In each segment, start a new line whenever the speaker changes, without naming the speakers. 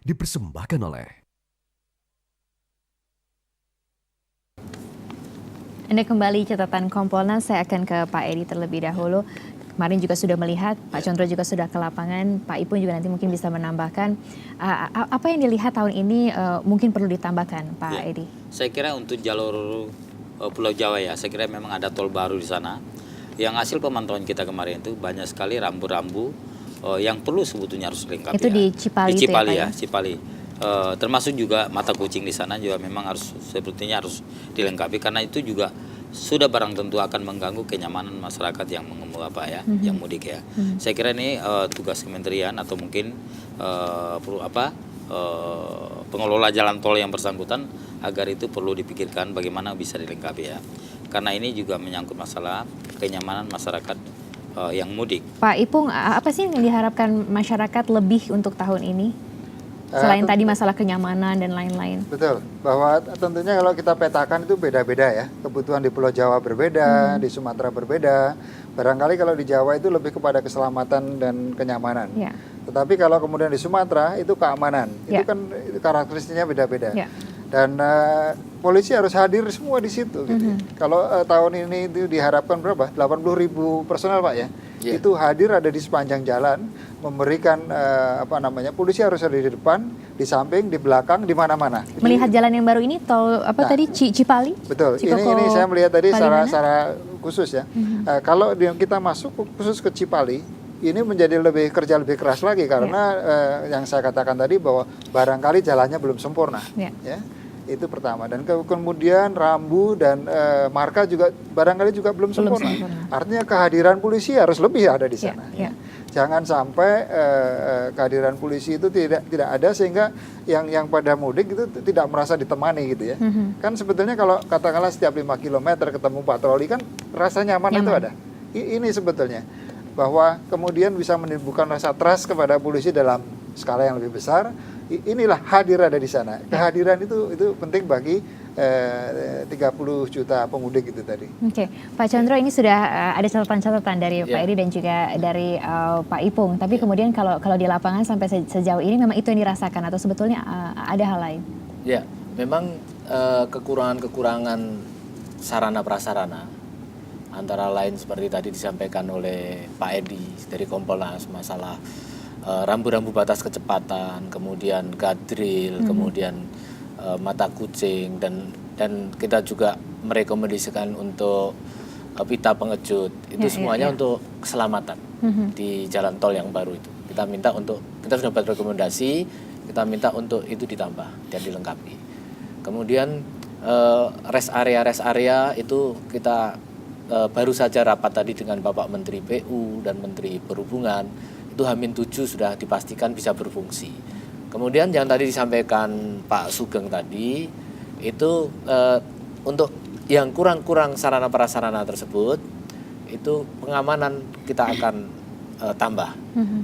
dipersembahkan oleh
Anda kembali catatan Kompolnas, saya akan ke Pak Edi terlebih dahulu. Kemarin juga sudah melihat, Pak Condro juga sudah ke lapangan, Pak Ipung juga nanti mungkin bisa menambahkan. Apa yang dilihat tahun ini mungkin perlu ditambahkan, Pak Edi?
Saya kira untuk jalur Pulau Jawa ya, saya kira memang ada tol baru di sana. Yang hasil pemantauan kita kemarin itu banyak sekali rambu-rambu yang perlu sebetulnya harus dilengkapi.
Itu di Cipali,
di Cipali
itu ya, Pak, ya?
Cipali. Termasuk juga mata kucing di sana juga memang harus sepertinya harus dilengkapi karena itu juga sudah barang tentu akan mengganggu kenyamanan masyarakat yang yang mudik ya. Saya kira ini tugas kementerian atau mungkin pengelola jalan tol yang bersangkutan agar itu perlu dipikirkan bagaimana bisa dilengkapi ya. Karena ini juga menyangkut masalah kenyamanan masyarakat yang mudik.
Pak Ipung, apa sih yang diharapkan masyarakat lebih untuk tahun ini? Selain tadi masalah kenyamanan dan lain-lain.
Betul, bahwa tentunya kalau kita petakan itu beda-beda ya. Kebutuhan di Pulau Jawa berbeda, di Sumatera berbeda. Barangkali kalau di Jawa itu lebih kepada keselamatan dan kenyamanan.
Ya.
Tetapi kalau kemudian di Sumatera itu keamanan.
Ya.
Itu kan karakteristiknya beda-beda.
Ya.
Dan polisi harus hadir semua di situ. Gitu. Kalau tahun ini itu diharapkan berapa? 80.000 personel Pak ya. Yeah. Itu hadir ada di sepanjang jalan, memberikan polisi harus ada di depan, di samping, di belakang, di mana-mana.
Melihat jalan yang baru ini, tol tadi Cipali?
Betul. Ini saya melihat tadi secara khusus ya. Kalau kita masuk khusus ke Cipali, ini menjadi kerja lebih keras lagi karena yang saya katakan tadi bahwa barangkali jalannya belum sempurna. Ya. Itu pertama, dan kemudian rambu dan marka juga barangkali juga belum sempurna. Artinya kehadiran polisi harus lebih ada di sana. Jangan sampai kehadiran polisi itu tidak ada sehingga yang pada mudik itu tidak merasa ditemani gitu ya. Kan sebetulnya kalau katakanlah setiap 5 km ketemu patroli kan rasa nyaman. Itu ada. Ini sebetulnya bahwa kemudian bisa menimbulkan rasa trust kepada polisi dalam skala yang lebih besar. Inilah hadir ada di sana. Kehadiran itu penting bagi 30 juta pemudik itu tadi.
Oke, Pak Condro, ini sudah ada catatan-catatan dari Pak Edi dan juga dari Pak Ipung. Tapi kemudian kalau di lapangan sampai sejauh ini memang itu yang dirasakan atau sebetulnya ada hal lain?
Ya, memang kekurangan-kekurangan sarana prasarana antara lain seperti tadi disampaikan oleh Pak Edi dari Kompolnas, masalah rambu-rambu batas kecepatan, kemudian guardrail, kemudian mata kucing, dan kita juga merekomendasikan untuk pita pengejut. Itu semuanya untuk keselamatan di jalan tol yang baru itu. Kita sudah buat rekomendasi, kita minta untuk itu ditambah dan dilengkapi. Kemudian rest area itu kita baru saja rapat tadi dengan Bapak Menteri PU dan Menteri Perhubungan. Itu H-7 sudah dipastikan bisa berfungsi. Kemudian yang tadi disampaikan Pak Sugeng tadi, itu untuk yang kurang-kurang sarana prasarana tersebut, itu pengamanan kita akan tambah.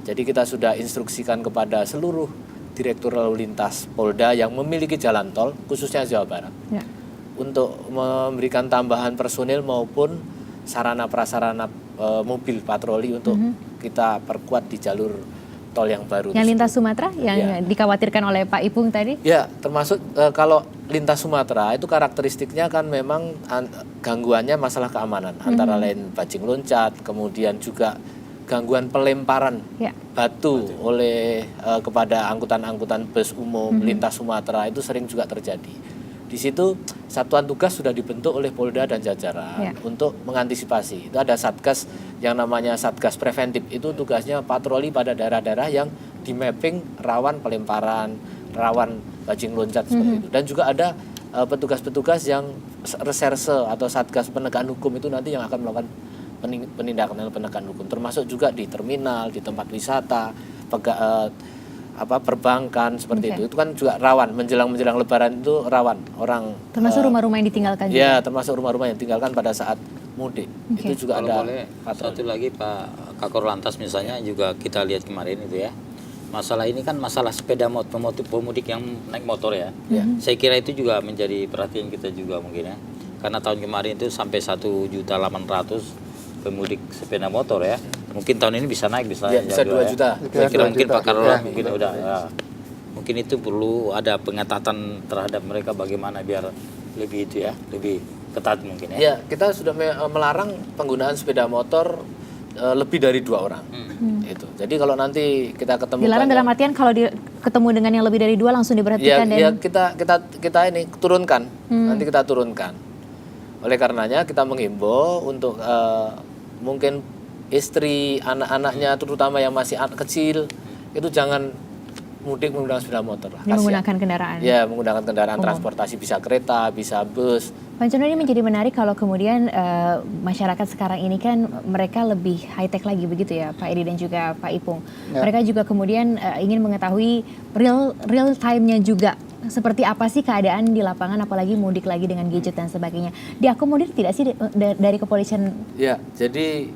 Jadi kita sudah instruksikan kepada seluruh Direktur Lalu Lintas Polda yang memiliki jalan tol, khususnya Jawa Barat, untuk memberikan tambahan personil maupun sarana prasarana mobil patroli untuk kita perkuat di jalur tol yang baru.
Yang lintas Sumatera yang dikhawatirkan oleh Pak Ipung tadi? Ya,
termasuk kalau lintas Sumatera itu karakteristiknya kan memang gangguannya masalah keamanan, antara lain bajing loncat, kemudian juga gangguan pelemparan batu oleh kepada angkutan-angkutan bus umum lintas Sumatera itu sering juga terjadi. Di situ satuan tugas sudah dibentuk oleh Polda dan jajaran untuk mengantisipasi. Itu ada satgas yang namanya satgas preventif. Itu tugasnya patroli pada daerah-daerah yang di mapping rawan pelemparan, rawan bajing loncat seperti itu. Dan juga ada petugas-petugas yang reserse atau satgas penegakan hukum itu nanti yang akan melakukan penindakan penegakan hukum. Termasuk juga di terminal, di tempat wisata, perbankan seperti itu kan juga rawan menjelang Lebaran, itu rawan orang
termasuk rumah-rumah yang ditinggalkan juga.
Ya, termasuk rumah-rumah yang ditinggalkan pada saat mudik. Itu juga
kalau
ada
boleh, satu lagi Pak Kakor Lantas misalnya juga kita lihat kemarin itu ya. Masalah ini kan masalah sepeda pemudik yang naik motor ya. Saya kira itu juga menjadi perhatian kita juga mungkin ya. Karena tahun kemarin itu sampai 1.800.000 pemudik sepeda motor ya. Mungkin tahun ini bisa naik, bisa
2 juta.
Saya kira mungkin Pak Karol mungkin udah ya. Mungkin itu perlu ada pengetatan terhadap mereka bagaimana biar lebih itu ya, lebih ketat mungkin ya.
Ya, kita sudah melarang penggunaan sepeda motor lebih dari 2 orang. Itu. Jadi kalau nanti kita ketemu
Dilarang dalam artian kalau ketemu dengan yang lebih dari 2 langsung diberhentikan
ya kita ini turunkan. Nanti kita turunkan. Oleh karenanya kita menghimbau untuk mungkin istri, anak-anaknya terutama yang masih kecil itu jangan mudik menggunakan sepeda motor lah.
menggunakan kendaraan.
Ya, menggunakan kendaraan transportasi, bisa kereta, bisa bus.
Pak Chandra, ini menjadi menarik kalau kemudian masyarakat sekarang ini kan mereka lebih high tech lagi begitu ya Pak Edi dan juga Pak Ipung.
Ya.
Mereka juga kemudian ingin mengetahui real time-nya juga. Seperti apa sih keadaan di lapangan apalagi mudik lagi dengan gadget dan sebagainya. Diakomodir tidak sih dari kepolisian?
Ya, jadi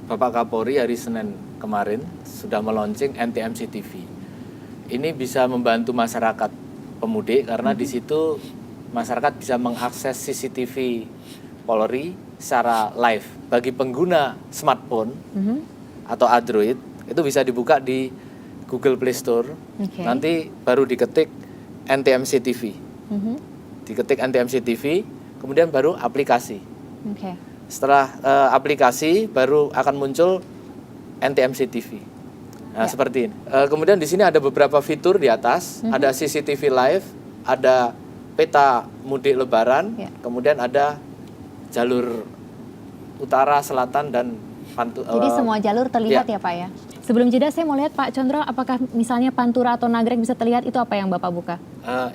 Bapak Kapolri hari Senin kemarin sudah meluncing NTMC TV. Ini bisa membantu masyarakat pemudik karena di situ masyarakat bisa mengakses CCTV Polri secara live. Bagi pengguna smartphone atau Android itu bisa dibuka di Google Play Store.
Okay.
Nanti baru diketik NTMC TV. Diketik NTMC TV, kemudian baru aplikasi.
Okay.
Setelah aplikasi baru akan muncul NTMC TV. Nah, seperti ini. Kemudian di sini ada beberapa fitur di atas, ada CCTV live, ada peta mudik lebaran, kemudian ada jalur utara, selatan dan
Jadi semua jalur terlihat ya Pak ya. Sebelum jeda saya mau lihat Pak Condro, apakah misalnya Pantura atau Nagrek bisa terlihat, itu apa yang Bapak buka?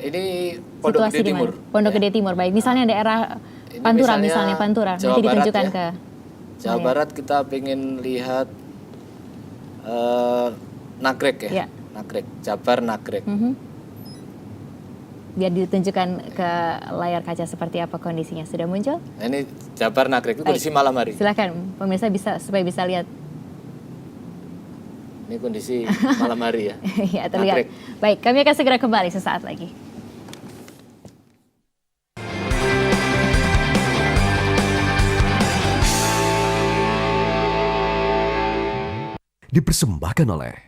Ini Pondok Gede Timur.
Pondok Gede Timur, baik. Misalnya daerah Pantura, misalnya Pantura,
Jawa
nanti
Barat
ditunjukkan
ya.
ke
Jawa Barat kita pengen lihat Nagrek ya. Nagrek, Jabar Nagrek.
Biar ditunjukkan ke layar kaca seperti apa kondisinya. Sudah muncul?
Nah, ini Jabar Nagrek itu kondisi malam hari.
Silakan pemirsa supaya bisa lihat.
Ini kondisi malam hari ya.
Ya, terlihat.
Nagrek.
Baik, kami akan segera kembali sesaat lagi.
Dipersembahkan oleh